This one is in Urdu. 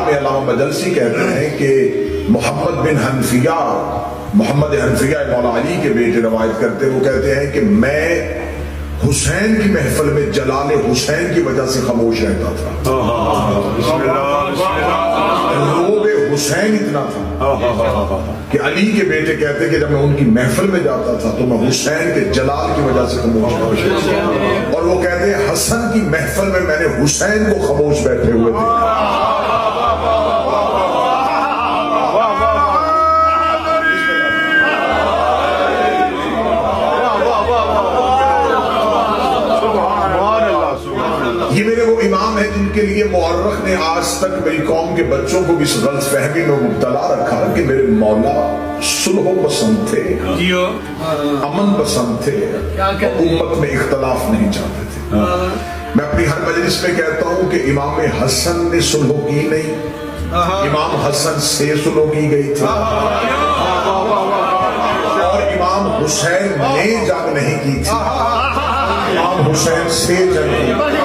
میں علامہ مجلسی کہتے ہیں کہ محمد بن حنفیہ مولا علی کے بیٹے روایت کرتے ہیں، وہ کہتے ہیں کہ میں حسین کی محفل میں جلال حسین کی وجہ سے خاموش رہتا تھا۔ روب حسین اتنا تھا کہ علی کے بیٹے کہتے ہیں کہ جب میں ان کی محفل میں جاتا تھا تو میں حسین کے جلال کی وجہ سے خاموش رہتا تھا، اور وہ کہتے ہیں حسن کی محفل میں میں نے حسین کو خاموش بیٹھے ہوئے تھے۔ یہ میرے وہ امام ہیں جن کے لیے مورخ نے آج تک میری قوم کے بچوں کو بھی اس غلط فہمی میں مبتلا رکھا کہ میرے مولا صلح پسند تھے، امن پسند تھے، امت میں اختلاف نہیں چاہتے تھے۔ میں اپنی ہر مجلس میں کہتا ہوں کہ امام حسن نے صلح کی نہیں، امام حسن سے صلح کی گئی تھی، اور امام حسین نے جنگ نہیں کی تھی، امام حسین سے جنگ کی۔